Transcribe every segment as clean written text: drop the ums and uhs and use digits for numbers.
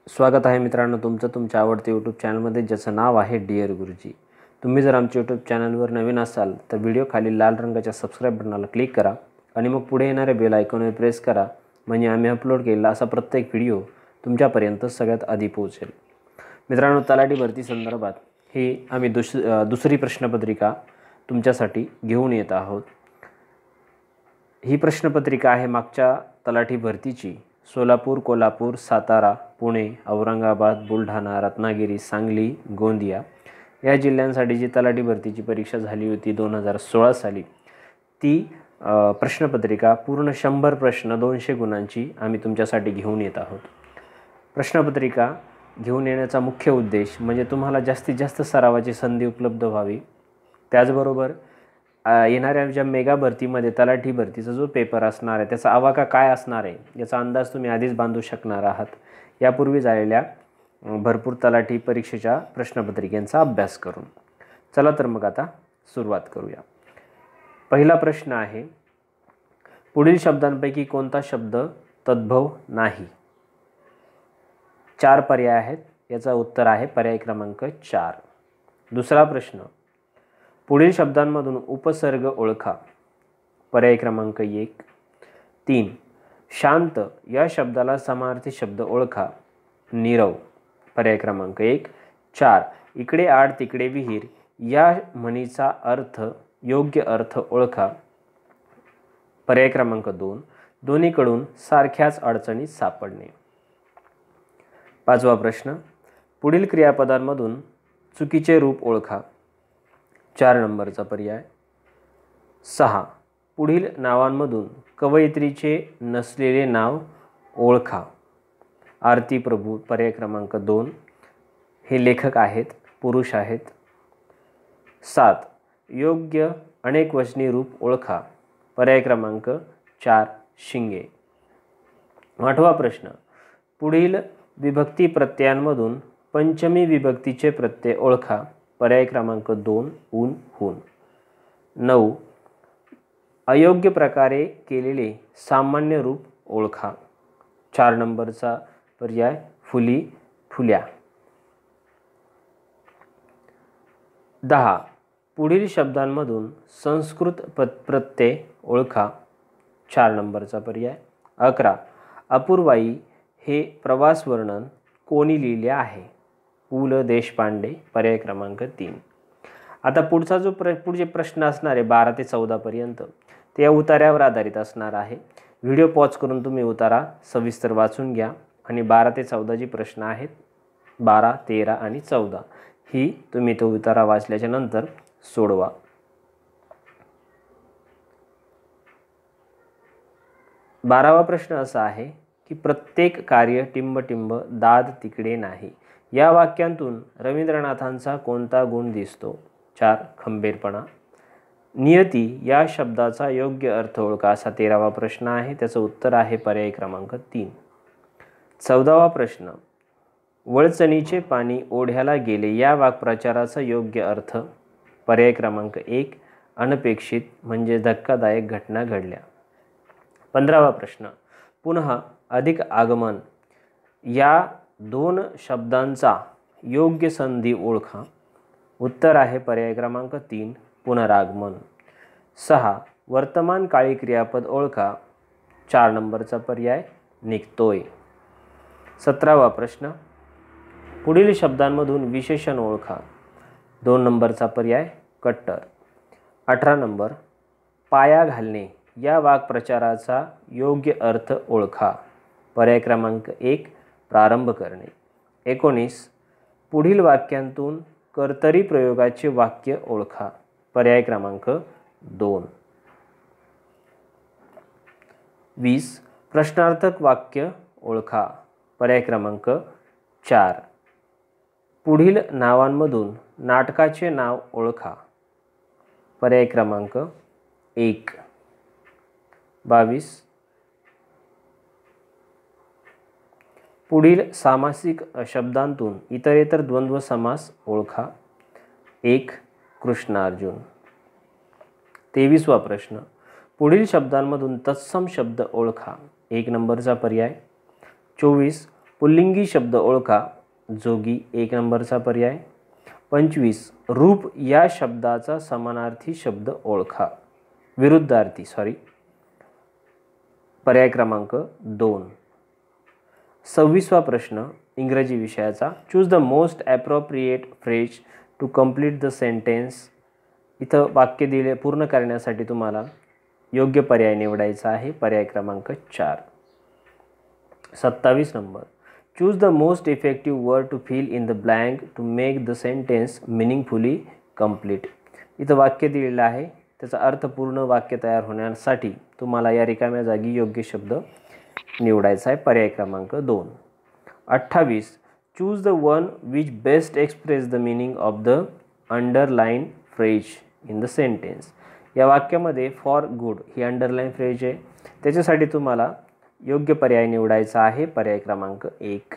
स्वागत आहे मित्रांनो तुमचं तुमच्या आवडते यूट्यूब चॅनलमध्ये, ज्याचं नाव आहे डिअर गुरुजी। तुम्ही जर आमच्या यूट्यूब चॅनलवर नवीन असाल तर व्हिडिओ खाली लाल रंगाच्या सबस्क्राईब बटनाला क्लिक करा आणि मग पुढे येणाऱ्या बेल आयकॉनवर प्रेस करा, म्हणजे आम्ही अपलोड केलेला असा प्रत्येक व्हिडिओ तुमच्यापर्यंत सगळ्यात आधी पोहोचेल। मित्रांनो, तलाठी भरती संदर्भात ही आम्ही दुसरी प्रश्नपत्रिका तुमच्यासाठी घेऊन येत आहोत। ही प्रश्नपत्रिका आहे मागच्या तलाठी भरतीची। सोलापूर, कोल्हापूर, सातारा, पुणे, औरंगाबाद, बुलढाणा, रत्नागिरी, सांगली, गोंदिया या जिल्ह्यांसाठी जी तलाठी भरतीची परीक्षा झाली होती 2016 साली, ती प्रश्नपत्रिका पूर्ण 100 प्रश्न 200 गुणांची आम्ही तुमच्यासाठी घेऊन येत आहोत। प्रश्नपत्रिका घेऊन येण्याचा मुख्य उद्देश म्हणजे तुम्हाला जास्तीत जास्त सरावाची संधी उपलब्ध व्हावी। त्याचबरोबर येणाऱ्या ज्या मेगा भरतीमध्ये तलाठी भरतीचा जो पेपर असणार आहे त्याचा आवाका काय असणार आहे याचा अंदाज तुम्ही आधीच बांधू शकणार आहात, यापूर्वी झालेल्या भरपूर तलाठी परीक्षेच्या प्रश्नपत्रिकांचा अभ्यास करून। चला तर मग आता सुरुवात करूया। पहिला प्रश्न आहे, पुढील शब्दांपैकी कोणता शब्द तद्भव नाही? 4 पर्याय आहेत, याचा उत्तर आहे पर्याय क्रमांक 4। दुसरा प्रश्न, पुढील शब्दांमधून उपसर्ग ओळखा। पर्याय क्रमांक 1। 3, शांत या शब्दाला समानार्थी शब्द ओळखा। नीरव, पर्याय क्रमांक 1। 4, इकडे आड तिकडे विहीर या म्हणीचा अर्थ योग्य अर्थ ओळखा। पर्याय क्रमांक 2, दोन्हीकडून सारख्याच अडचणीत सापडणे। पाचवा प्रश्न, पुढील क्रियापदांमधून चुकीचे रूप ओळखा। 4 नंबरचा पर्याय। 6, पुढील नावांमधून कवयित्रीचे नसलेले नाव ओळखा। आरती प्रभू, पर्याय क्रमांक 2, हे लेखक आहेत, पुरुष आहेत। 7, योग्य अनेक वचनी रूप ओळखा। पर्याय क्रमांक 4, शिंगे। 8वा प्रश्न, पुढील विभक्ती प्रत्ययांमधून पंचमी विभक्तीचे प्रत्यय ओळखा। पर्याय क्रमांक 2, ऊन, हून। 9, अयोग्य प्रकारे केलेले सामान्य रूप ओळखा। 4 नंबरचा पर्याय, फुली, फुल्या। 10, पुढील शब्दांमधून संस्कृत प्रत्यय ओळखा। 4 नंबरचा पर्याय। 11, अपूर्वाई हे प्रवास वर्णन कोणी लिहिले आहे? पु ल देशपांडे, पर्याय क्रमांक 3। आता पुढचा जो पुढचे प्रश्न असणार आहे 12 ते 14 पर्यंत, ते या उतार्यावर आधारित असणार आहे। व्हिडिओ पॉज करून तुम्ही उतारा सविस्तर वाचून घ्या आणि 12 ते 14 जी प्रश्न आहेत 12, 13 आणि 14 ही तुम्ही तो उतारा वाचल्याच्या नंतर सोडवा। 12वा प्रश्न असा आहे की प्रत्येक कार्य टिंब दाद तिकडे नाही या वाक्यांतून रवींद्रनाथांचा कोणता गुण दिसतो? 4, खंबीरपणा। नियती या शब्दाचा योग्य अर्थ ओळखा असा 13वा प्रश्न आहे, त्याचं उत्तर आहे पर्याय क्रमांक 3। 14वा प्रश्न, वळचणीचे पाणी ओढ्याला गेले या वाक्प्रचाराचा योग्य अर्थ? पर्याय क्रमांक 1, अनपेक्षित म्हणजे धक्कादायक घटना घडल्या। 15वा प्रश्न, पुन्हा अधिक आगमन या 2 शब्दांचा योग्य संधी ओळखा। उत्तर आहे पर्याय क्रमांक 3, पुनरागमन। 6, वर्तमान काळी क्रियापद ओळखा। 4 नंबरचा पर्याय, निघतोय। 17वा प्रश्न, पुढील शब्दांमधून विशेषण ओळखा। 2 नंबरचा पर्याय, कट्टर। 18 नंबर, पाया घालणे या वाक्प्रचाराचा योग्य अर्थ ओळखा। पर्याय क्रमांक 1, प्रारंभ करणे। 19, पुढील वाक्यांतून कर्तरी प्रयोगाचे वाक्य ओळखा। पर्याय क्रमांक 2। 20, प्रश्नार्थक वाक्य ओळखा। पर्याय क्रमांक 4। पुढील नावांमधून नाटकाचे नाव ओळखा। पर्याय क्रमांक 1। 22, पुढील सामासिक शब्दांतून इतरेतर द्वंद्व समास ओळखा। 1, कृष्ण अर्जुन। 23वा प्रश्न, पुढील शब्दांमधून तत्सम शब्द ओळखा। 1 नंबरचा पर्याय। 24, पुल्लिंगी शब्द ओळखा, जोगी 1 नंबरचा पर्याय. 25 रूप या शब्दाचा समानार्थी शब्द ओळखा, विरुद्धार्थी पर्याय क्रमांक 2. 26वा प्रश्न इंग्रजी विषयाचा. Choose the most appropriate phrase to complete the sentence. इथं वाक्य दिले पूर्ण करण्यासाठी तुम्हाला योग्य पर्याय निवडायचा आहे, पर्याय क्रमांक 4. 27 number. Choose the most effective word to fill in the blank to make the sentence meaningfully complete. इथं वाक्य दिलेलं आहे, त्याचा अर्थपूर्ण वाक्य तयार होण्यासाठी तुम्हाला या रिकाम्या जागी योग्य शब्द निवडायचा आहे, पर्याय क्रमांक 2. 28 choose the one which best express the meaning of the underline phrase in the sentence. या वाक्यामध्ये for good he underline phrase आहे, त्याच्यासाठी तुम्हाला योग्य पर्याय निवडायचा आहे, पर्याय क्रमांक 1.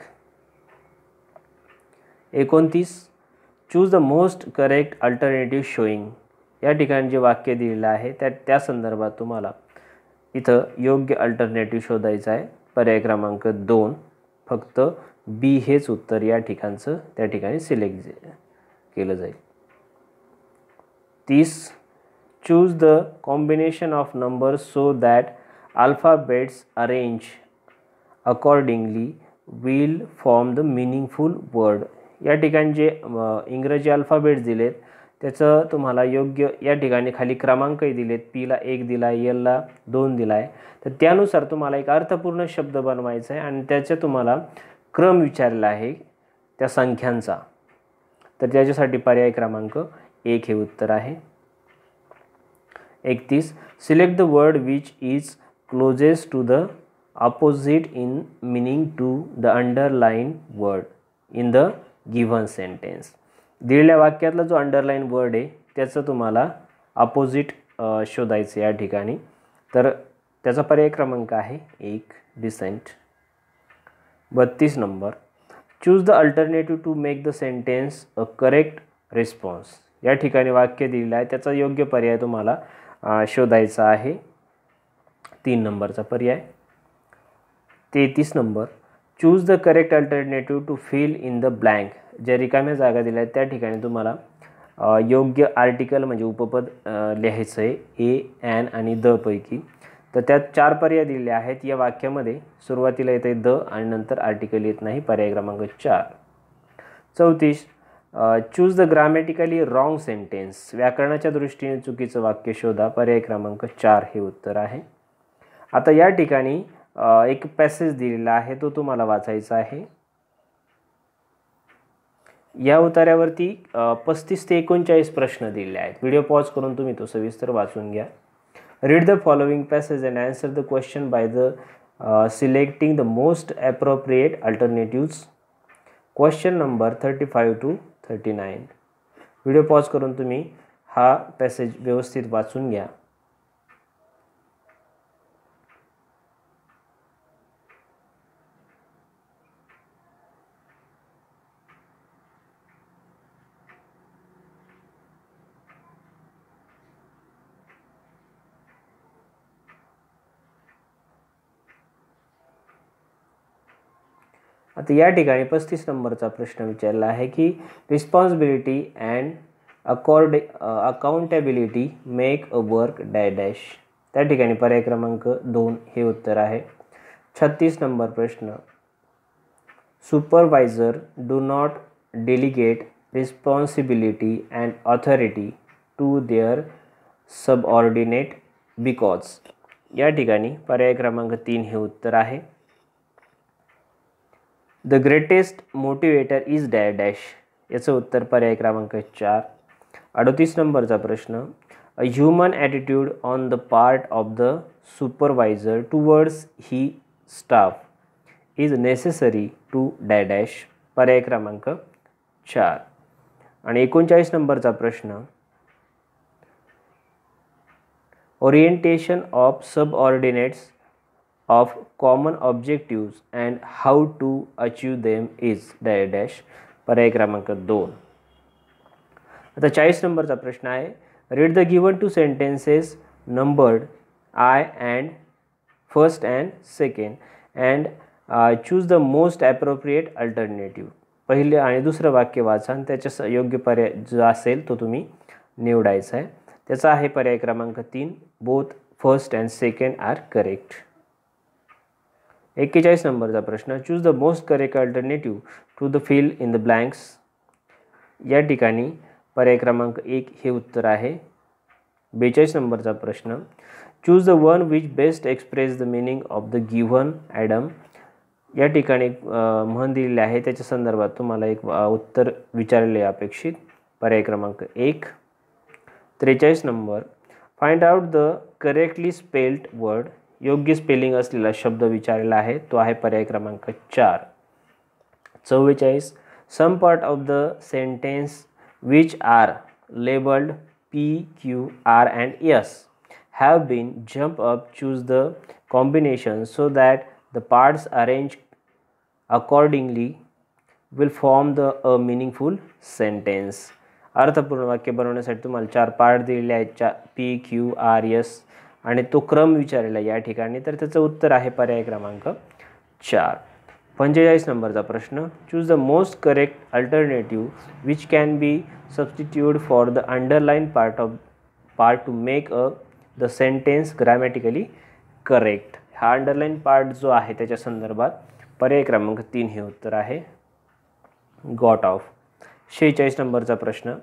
29 choose the most correct alternative showing. या ठिकाणी जे वाक्य दिलेलं आहे त्या संदर्भात तुम्हाला इथं योग्य अल्टरनेटिव्ह शोधायचं आहे, पर्याय क्रमांक 2. फक्त बी हेच उत्तर या ठिकाणचं त्या ठिकाणी सिलेक्ट केलं जाईल. 30 choose the combination of numbers so that alphabets arrange accordingly will form the meaningful word. या ठिकाणी जे इंग्रजी अल्फाबेट्स दिलेत त्याचं तुम्हाला योग्य या ठिकाणी खाली क्रमांकही दिलेत, पीला 1 दिला आहे, एलला 2 दिला आहे, तर त्यानुसार तुम्हाला एक अर्थपूर्ण शब्द बनवायचा आहे आणि त्याचे तुम्हाला क्रम विचारलेला आहे त्या संख्यांचा, तर त्याच्यासाठी पर्याय क्रमांक 1 हे उत्तर आहे. 31 select the word which is closest to the opposite in meaning to the underline word in the given sentence. दिलेल्या वाक्यातला जो अंडरलाईन वर्ड आहे त्याचं तुम्हाला अपोजिट शोधायचं या ठिकाणी, तर त्याचा पर्याय क्रमांक आहे 1 decent. 32 number choose the alternative to make the sentence a correct response. या ठिकाणी वाक्य दिलेलं आहे त्याचा योग्य पर्याय तुम्हाला शोधायचा आहे, 3 नंबरचा पर्याय. 33 number choose the correct alternative to fill in the blank. ज्या रिकाम्या जागा दिल्या आहेत त्या ठिकाणी तुम्हाला योग्य आर्टिकल म्हणजे उपपद लिहायचं आहे, ए, ॲन आणि द पैकी. तर त्यात 4 पर्याय दिलेले आहेत. या वाक्यामध्ये सुरुवातीला येते द आणि नंतर आर्टिकल येत नाही, पर्याय क्रमांक 4. 34 choose the grammatically wrong sentence. व्याकरणाच्या दृष्टीने चुकीचं वाक्य शोधा, पर्याय क्रमांक 4 हे उत्तर आहे. आता या ठिकाणी एक पॅसेज दिलेला आहे, तो तुम्हाला वाचायचा आहे. या उतार्यावरती 35 ते 39 प्रश्न दिलेले आहेत. व्हिडिओ पॉज करून तुम्ही तो सविस्तर वाचून घ्या. Read the following passage and answer the question by the selecting the most appropriate alternatives. Question number 35 to 39. Video pause करून तुम्ही हा पॅसेज व्यवस्थित वाचून घ्या. आता या ठिकाणी 35 नंबरचा प्रश्न विचारला आहे की responsibility and accountability make a work dash. त्या ठिकाणी पर्याय क्रमांक 2 हे उत्तर आहे. 36 नंबर प्रश्न supervisor do not delegate responsibility and authority to their subordinate because. या ठिकाणी पर्याय क्रमांक 3 हे उत्तर आहे. The greatest motivator is dash. याचं उत्तर पर्याय क्रमांक 4. 38 नंबरचा प्रश्न a human attitude on the part of the supervisor towards he staff is necessary to dash. पर्याय क्रमांक 4. आणि 39 नंबरचा प्रश्न orientation of subordinates of common objectives and how to achieve them is dash. पर्याय क्रमांक 2. आता 40 नंबरचा प्रश्न आहे read the given two sentences numbered I and first and second and choose the most appropriate alternative. पहिले आणि दुसरं वाक्य वाचा आणि त्याच्या योग्य पर्याय जो असेल तो तुम्ही निवडायचा आहे. त्याचा आहे पर्याय क्रमांक 3, both first and second are correct. 41 नंबरचा प्रश्न, choose the most correct alternative to the fill in the blanks. या ठिकाणी पर्याय क्रमांक 1 हे उत्तर आहे. 42 नंबरचा प्रश्न, choose the one which best express the meaning of the given Adam. या ठिकाणी म्हण दिलेली आहे, त्याच्या संदर्भात तुम्हाला एक उत्तर विचारले अपेक्षित. पर्याय क्रमांक 1. 43 number, find out the correctly spelled word. योग्य स्पेलिंग असलेला शब्द विचारलेला आहे, तो आहे पर्याय क्रमांक 4. 44, some part of the sentence which are labelled P, Q, R and S have been jump up. Choose the combination so that the parts arranged accordingly will form a meaningful sentence. अर्थपूर्ण वाक्य बनवण्यासाठी तुम्हाला 4 part दिलेले आहेत, P, Q, R, S आणि तो क्रम विचारलेला या ठिकाणी. तर त्याचं उत्तर आहे पर्याय क्रमांक 4. 45 नंबरचा प्रश्न, choose the most correct alternative which can be substitute for the underline part two make the sentence grammatically correct. हा अंडरलाइन पार्ट जो आहे त्याच्या संदर्भात पर्याय क्रमांक 3 हे उत्तर आहे. Got off. 46 नंबरचा प्रश्न,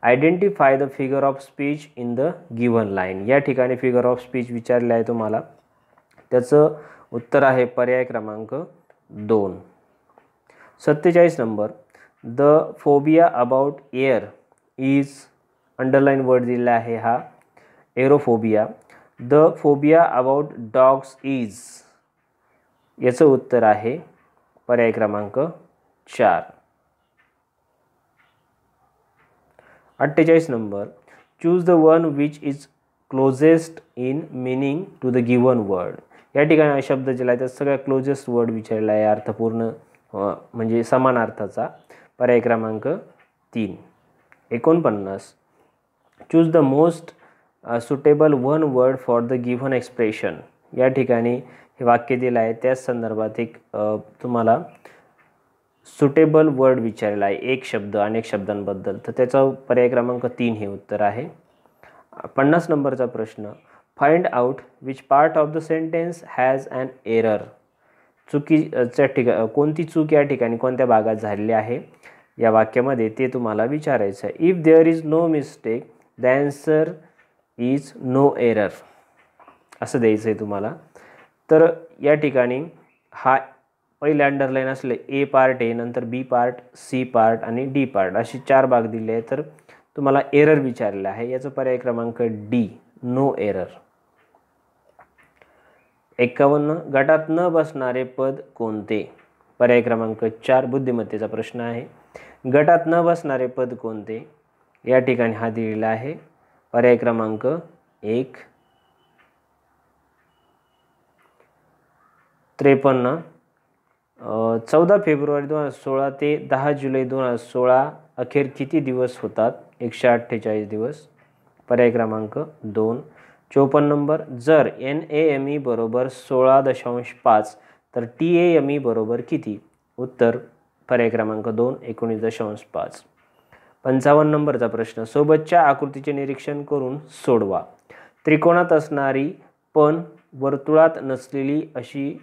identify the figure of speech in the given line. या ठिकाणी फिगर ऑफ स्पीच विचारले आहे तुम्हाला, त्याचं उत्तर आहे पर्याय क्रमांक 2. 47 number, the phobia about air is. Underline word दिलेला आहे हा aerophobia. The phobia about dogs is. याचं उत्तर आहे पर्याय क्रमांक 4. 48 number, choose the one which is closest in meaning to the given word. या ठिकाणी हा शब्द दिला आहे तर सगळ्यात क्लोजेस्ट वर्ड विचारला आहे, अर्थपूर्ण म्हणजे समान अर्थाचा. पर्याय क्रमांक 3. 49, choose the most suitable one word for the given expression. या ठिकाणी हे वाक्य दिलं आहे, त्याच संदर्भात एक तुम्हाला सुटेबल वर्ड विचारला आहे, एक शब्द अनेक शब्दांबद्दल. तर त्याचा पर्याय क्रमांक 3 हे उत्तर आहे. 50 नंबरचा प्रश्न, find out which part of the sentence has an error. चुकीच्या कोणती चूक या ठिकाणी कोणत्या भागात झालेली आहे या वाक्यामध्ये ते तुम्हाला विचारायचं आहे. If there is no mistake the answer is no error असं द्यायचं आहे तुम्हाला. तर या ठिकाणी हा पहिले अंडरलाईन असले ए पार्ट आहे, नंतर बी पार्ट, सी पार्ट आणि डी पार्ट अशी 4 भाग दिले आहे. तर तुम्हाला एरर विचारलेला आहे, याचा पर्याय क्रमांक डी, नो एरर. 51, गटात न बसणारे पद कोणते. पर्याय क्रमांक 4, बुद्धिमत्तेचा प्रश्न आहे. गटात न बसणारे पद कोणते या ठिकाणी हा दिलेला आहे. पर्याय क्रमांक 1. 53, 14 फेब्रुवारी 2016 ते 10 जुलै 2016 अखेर किती दिवस होतात. 148 दिवस. पर्याय क्रमांक 2. 54 नंबर, जर NAME बरोबर 16.5 तर TAME बरोबर किती. उत्तर पर्याय क्रमांक 2, 19.5. 55 नंबरचा प्रश्न, सोबतच्या आकृतीचे निरीक्षण करून सोडवा. त्रिकोणात असणारी पण वर्तुळात नसलेली अशी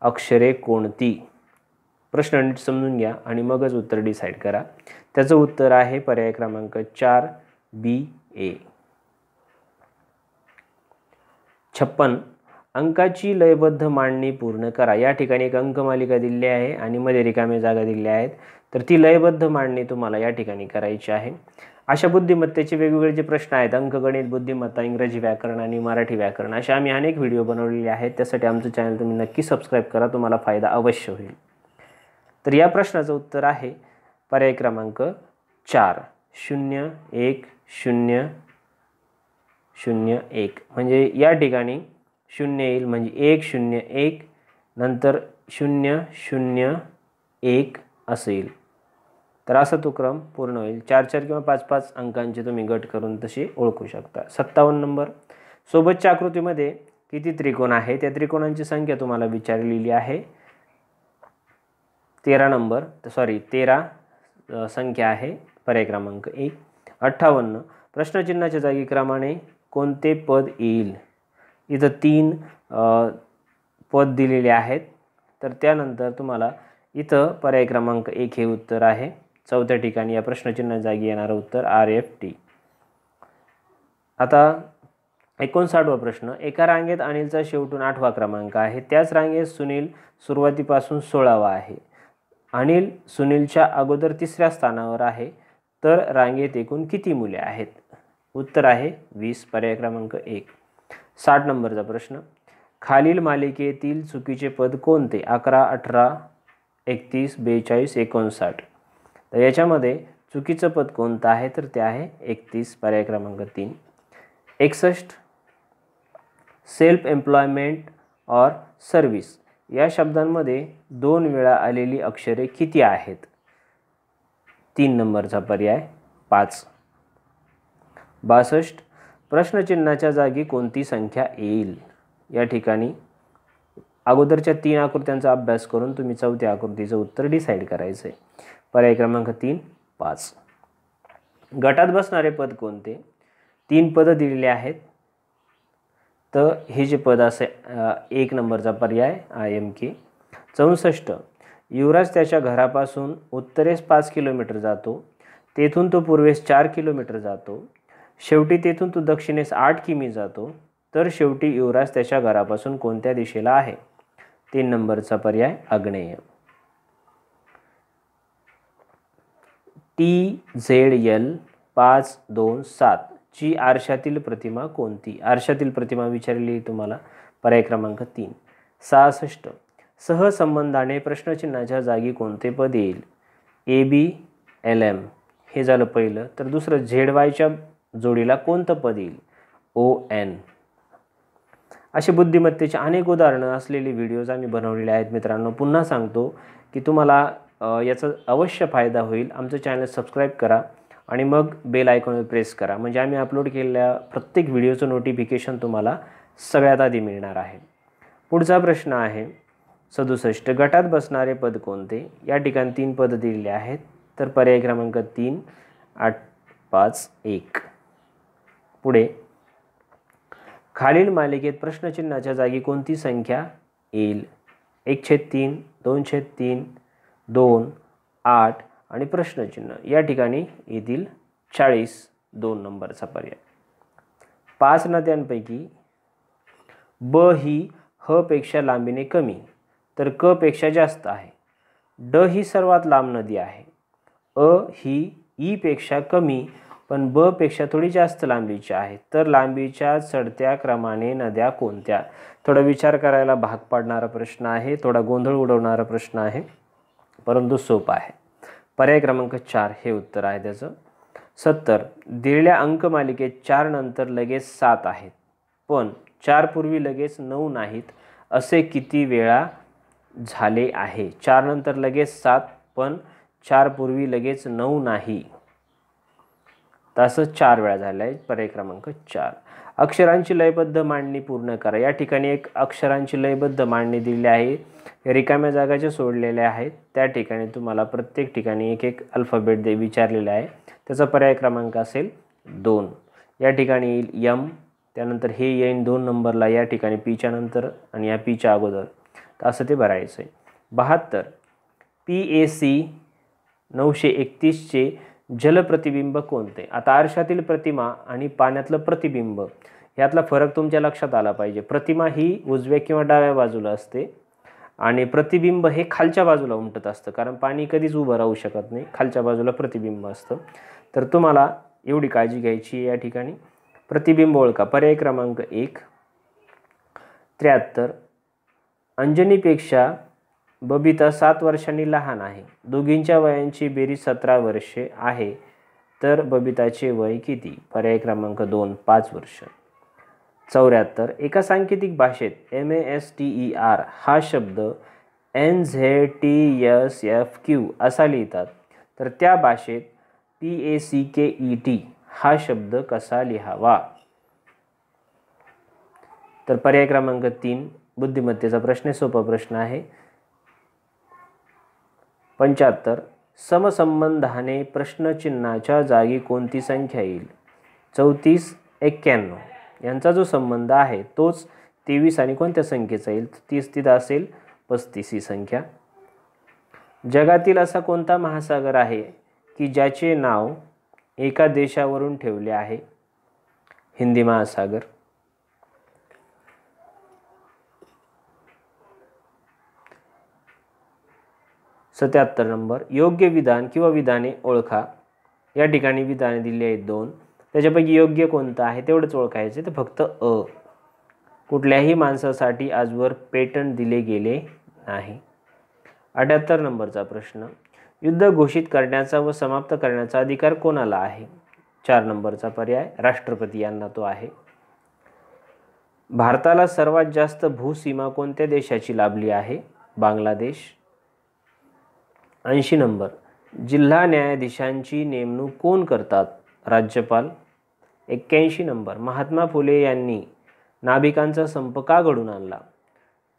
अक्षरे कोणती. प्रश्न नीट समजून घ्या आणि मगच उत्तर डिसाईड करा. त्याचं उत्तर आहे पर्याय क्रमांक 4, BA. 56, अंकाची लयबद्ध मांडणी पूर्ण करा. या ठिकाणी एक अंकमालिका दिलेली आहे आणि मध्ये रिकाम्या जागा दिलेल्या आहेत. तर ती लयबद्ध मांडणी तुम्हाला या ठिकाणी करायची आहे. अशा बुद्धिमत्तेचे वेगवेगळे जे प्रश्न आहेत, अंकगणित, बुद्धिमत्ता, इंग्रजी व्याकरण आणि मराठी व्याकरण, असे आम्ही अनेक व्हिडिओ बनवलेले आहेत. त्यासाठी आमचं चॅनल तुम्ही नक्की सबस्क्राईब करा, तुम्हाला फायदा अवश्य होईल. तर या प्रश्नाचं उत्तर आहे पर्याय क्रमांक 4, 010001. म्हणजे या ठिकाणी 0 येईल म्हणजे 101 नंतर 001 असं येईल. तर असा तो क्रम पूर्ण होईल. 4-4 किंवा 5-5 अंकांचे तुम्ही गट करून तसे ओळखू शकता. 57 नंबर, सोबतच्या आकृतीमध्ये किती त्रिकोण आहे त्या त्रिकोणांची संख्या तुम्हाला विचारलेली आहे. 13 संख्या आहे पर्याय क्रमांक 1. 58 प्रश्नचिन्हाच्या जागी क्रमाने कोणते पद येईल. इथं 3 पद दिलेले आहेत, तर त्यानंतर तुम्हाला इथं पर्याय क्रमांक 1 हे उत्तर आहे. चौथ्या ठिकाणी या प्रश्नचिन्हाच्या जागी येणारं उत्तर RFT. आता 59वा प्रश्न. एका रांगेत अनिलचा शेवटून 8वा क्रमांक आहे, त्याच रांगेत सुनील सुरुवातीपासून 16वा आहे. अनिल सुनीलच्या अगोदर 3ऱ्या स्थानावर आहे, तर रांगेत एकूण किती मुले आहेत. उत्तर आहे 20, पर्याय क्रमांक 1. 60 नंबरचा प्रश्न. खालील मालिकेतील चुकीचे पद कोणते. 11, 18, 31, 42, 59. तर याच्यामध्ये चुकीचं पद कोणतं आहे, तर ते आहे 31, पर्याय क्रमांक 3. 61 सेल्फ एम्प्लॉयमेंट और सर्व्हिस या शब्दांमध्ये 2 वेळा आलेली अक्षरे किती आहेत. 3 नंबरचा पर्याय 5. 62 प्रश्नचिन्हाच्या जागी कोणती संख्या येईल. या ठिकाणी अगोदरच्या 3 आकृत्यांचा अभ्यास करून तुम्ही चौथ्या आकृतीचं उत्तर डिसाईड करायचं आहे. पर्याय क्रमांक 3, 5. गटात बसणारे पद कोणते. 3 पद दिलेले आहेत, तर हे जे पद असे 1 नंबरचा पर्याय IMK. 64 युवराज त्याच्या घरापासून उत्तरेस 5 किलोमीटर जातो, तेथून तो पूर्वेस 4 किलोमीटर जातो, शेवटी तेथून तो दक्षिणेस 8 किमी जातो, तर शेवटी युवराज त्याच्या घरापासून कोणत्या दिशेला आहे. 3 नंबरचा पर्याय आग्नेय. TZL 527 ची आरशातील प्रतिमा कोणती. आरशातील प्रतिमा विचारली तुम्हाला. पर्याय क्रमांक 3. 66 सहसंबंधाने प्रश्नचिन्हाच्या जागी कोणते पद येईल. ABLM हे झालं पहिलं, तर दुसरं ZYच्या जोडीला कोणतं पद येईल. ON. असे बुद्धिमत्तेचे अनेक उदाहरणं असलेले व्हिडिओज आम्ही बनवलेले आहेत मित्रांनो. पुन्हा सांगतो की तुम्हाला याचा अवश्य फायदा होईल. आमचं चॅनल सबस्क्राईब करा आणि मग बेल आयकॉनवर प्रेस करा, म्हणजे आम्ही अपलोड केलेल्या प्रत्येक व्हिडिओचं नोटिफिकेशन तुम्हाला सगळ्यात आधी मिळणार आहे. पुढचा प्रश्न आहे 67 गटात बसणारे पद कोणते. या ठिकाणी 3 पद दिलेले आहेत, तर पर्याय क्रमांक 3, 8, 5, 1. पुढे खालील मालिकेत प्रश्नचिन्हाच्या जागी कोणती संख्या येईल. 1/3, 2/3, 2, 8 आणि प्रश्नचिन्ह. या ठिकाणी येतील 40, 2 नंबरचा पर्याय. 5 नद्यांपैकी ब ही ह पेक्षा लांबीने कमी, तर क पेक्षा जास्त आहे. ड ही सर्वात लांब नदी आहे. अ ही ई पेक्षा कमी पण ब पेक्षा थोडी जास्त लांबीची आहे, तर लांबीच्या चढत्या क्रमाने नद्या कोणत्या. थोडा विचार करायला भाग पाडणारा प्रश्न आहे, थोडा गोंधळ उडवणारा प्रश्न आहे, परंतु सोपा आहे. पर्याय क्रमांक 4 हे उत्तर आहे त्याचं. 70 दिलेल्या अंकमालिकेत 4 नंतर लगेच 7 आहेत, पण 4 पूर्वी लगेच 9 नाहीत, असे किती वेळा झाले आहे. 4 नंतर लगेच 7 पण 4 पूर्वी लगेच 9 नाही, तसं 4 वेळा झालं आहे. पर्याय क्रमांक 4. अक्षरांची लयबद्ध मांडणी पूर्ण करा. या ठिकाणी एक अक्षरांची लयबद्ध मांडणी दिलेली आहे, रिकाम्या जागा ज्या सोडलेल्या आहेत त्या ठिकाणी तुम्हाला प्रत्येक ठिकाणी एक एक अल्फाबेट विचारलेला आहे. त्याचा पर्याय क्रमांक असेल 2. या ठिकाणी येईल M, त्यानंतर हे येईल 2 नंबरला, या ठिकाणी Pच्या नंतर आणि या Pच्या अगोदर, तर असं ते भरायचं आहे. 72 PAC 931चे जलप्रतिबिंब कोणते. आता आरशातील प्रतिमा आणि पाण्यातलं प्रतिबिंब यातला फरक तुमच्या लक्षात आला पाहिजे. प्रतिमा ही उजव्या किंवा डाव्या बाजूला असते आणि प्रतिबिंब हे खालच्या बाजूला उमटत असतं, कारण पाणी कधीच उभं राहू शकत नाही, खालच्या बाजूला प्रतिबिंब असतं. तर तुम्हाला एवढी काळजी घ्यायची या ठिकाणी. प्रतिबिंब ओळखा. पर्याय क्रमांक 1. 73 अंजनीपेक्षा बबिता 7 वर्षांनी लहान आहे. दोघींच्या वयांची बेरीज 17 वर्षे आहे, तर बबिताचे वय किती. पर्याय क्रमांक 2, 5 वर्ष. 74 एका सांकेतिक भाषेत MASTER हा शब्द NZTSFQ असा लिहितात, तर त्या भाषेत PACKET हा शब्द कसा लिहावा. तर पर्याय क्रमांक 3 बुद्धिमत्तेचा प्रश्न, सोपा प्रश्न आहे. 75 समसंबंधाने प्रश्नचिन्हाच्या जागी कोणती संख्या येईल? 34 91 यांचा जो संबंध आहे तोच 23 आणि कोणत्या संख्येचा येईल? 30 तिथं असेल 35 ही संख्या. जगातील असा कोणता महासागर आहे की ज्याचे नाव एका देशावरून ठेवले आहे? हिंदी महासागर. 77 नंबर योग्य विधान किंवा विधाने ओळखा. या ठिकाणी विधाने दिली आहेत 2, त्याच्यापैकी योग्य कोणतं आहे तेवढंच ओळखायचं. तर फक्त अ. कुठल्याही माणसासाठी आजवर पेटंट दिले गेले नाही. 78 नंबरचा प्रश्न युद्ध घोषित करण्याचा व समाप्त करण्याचा अधिकार कोणाला आहे? 4 नंबरचा पर्याय राष्ट्रपती यांना तो आहे. भारताला सर्वात जास्त भूसीमा कोणत्या देशाची लाभली आहे? बांगलादेश. 80 नंबर जिल्हा न्यायाधीशांची नेमणूक कोण करतात? राज्यपाल. 81 नंबर महात्मा फुले यांनी नाभिकांचा संप का घडून आणला?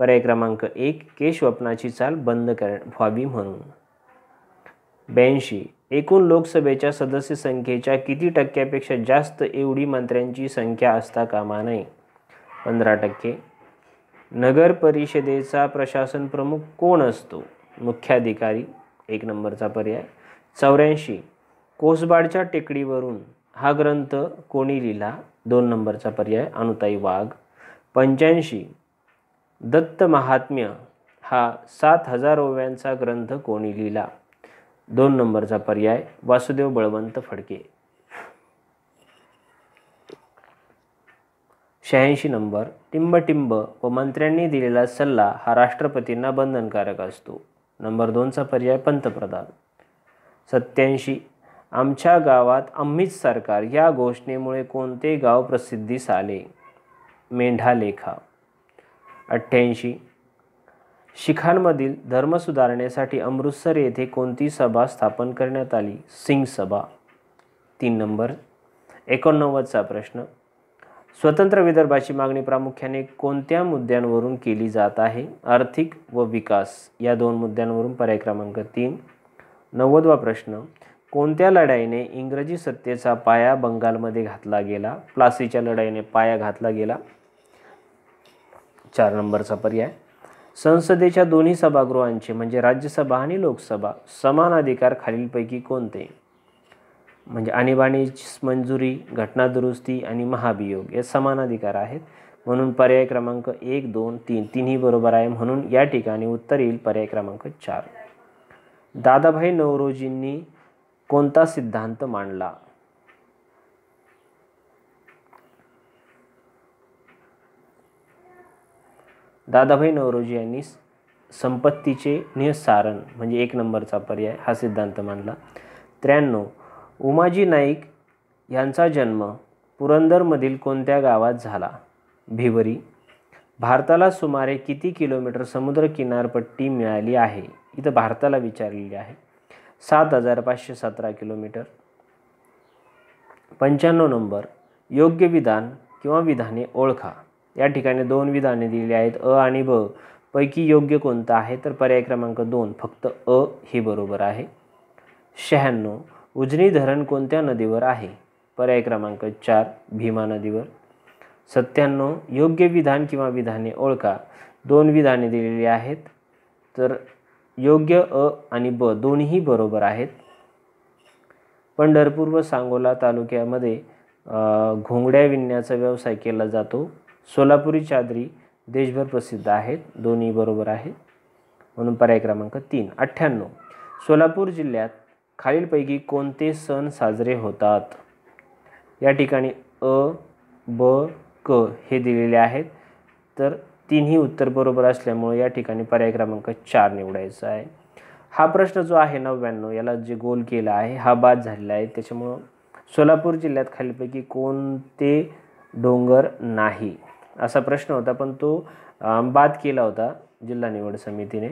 पर्याय क्रमांक 1 केशवपनाची चाल बंद व्हावी म्हणून. 82 एकूण लोकसभेच्या सदस्य संख्येच्या किती टक्क्यापेक्षा जास्त एवढी मंत्र्यांची संख्या असता कामा नये? 15%. नगर परिषदेचा प्रशासन प्रमुख कोण असतो? मुख्याधिकारी. 1 नंबरचा पर्याय. 84 कोसबाडच्या टेकडीवरून हा ग्रंथ कोणी लिहिला? 2 नंबरचा पर्याय अनुताई वाघ. 85 दत्त महात्म्य हा 7000 ओव्यांचा ग्रंथ कोणी लिहिला? 2 नंबरचा पर्याय वासुदेव बळवंत फडके. 86 नंबर टिंबटिंब व मंत्र्यांनी दिलेला सल्ला हा राष्ट्रपतींना बंधनकारक असतो. नंबर 2चा पर्याय पंतप्रधान. 87 आमच्या गावात आम्हीच सरकार या घोषणेमुळे कोणते गाव प्रसिद्धीस आले? मेंढालेखा. 88 शीखांमधील धर्म सुधारणेसाठी अमृतसर येथे कोणती सभा स्थापन करण्यात आली? सिंग सभा. 3 नंबर. 89चा प्रश्न स्वतंत्र विदर्भाची मागणी प्रामुख्याने कोणत्या मुद्द्यांवरून केली जात आहे? आर्थिक व विकास या 2 मुद्द्यांवरून. पर्याय क्रमांक 3. 90वा प्रश्न कोणत्या लढाईने इंग्रजी सत्तेचा पाया बंगालमध्ये घातला गेला? प्लासीच्या लढाईने पाया घातला गेला. 4 नंबरचा पर्याय. संसदेच्या दोन्ही सभागृहांचे म्हणजे राज्यसभा आणि लोकसभा समान अधिकार खालीलपैकी कोणते? म्हणजे आणीबाणीची मंजुरी, घटना दुरुस्ती आणि महाभियोग हे समान अधिकार आहेत म्हणून पर्याय क्रमांक 1 2 3 तिन्ही बरोबर आहे म्हणून या ठिकाणी उत्तर येईल पर्याय क्रमांक 4. दादाभाई नौरोजींनी कोणता सिद्धांत मांडला? दादाभाई नौरोजी यांनी संपत्तीचे निःसारण म्हणजे 1 नंबरचा पर्याय हा सिद्धांत मांडला. 93 उमाजी नाईक यांचा जन्म पुरंदरमधील कोणत्या गावात झाला? भिवरी. भारताला सुमारे किती किलोमीटर समुद्र किनारपट्टी मिळाली आहे? इथं भारताला विचारलेली आहे. 7517 किलोमीटर. 95 नंबर योग्य विधान किंवा विधाने ओळखा. या ठिकाणी 2 विधाने दिलेली आहेत अ आणि ब पैकी योग्य कोणतं आहे? तर पर्याय क्रमांक 2 फक्त अ हे बरोबर आहे. 96 उजनी धरण कोणत्या नदीवर आहे? पर्याय क्रमांक 4 भीमा नदीवर. 97 योग्य विधान किंवा विधाने ओळखा. 2 विधाने दिलेली आहेत तर योग्य अ आणि ब दोन्ही बरोबर आहेत. पंढरपूर व सांगोला तालुक्यामध्ये घोंगड्या विणण्याचा व्यवसाय केला जातो. सोलापुरी चादरी देशभर प्रसिद्ध आहेत. दोन्ही बरोबर आहेत म्हणून पर्याय क्रमांक 3. 98 सोलापूर जिल्ह्यात खालीलपैकी कोणते सण साजरे होतात? या ठिकाणी अ ब क हे दिलेले आहेत तर तिन्ही उत्तर बरोबर असल्यामुळे या ठिकाणी पर्याय क्रमांक 4 निवडायचा आहे. हा प्रश्न जो आहे 99 याला जे गोल केला आहे हा बाद झालेला आहे त्याच्यामुळं सोलापूर जिल्ह्यात खालीलपैकी कोणते डोंगर नाही असा प्रश्न होता पण तो बाद केला होता जिल्हा निवड समितीने.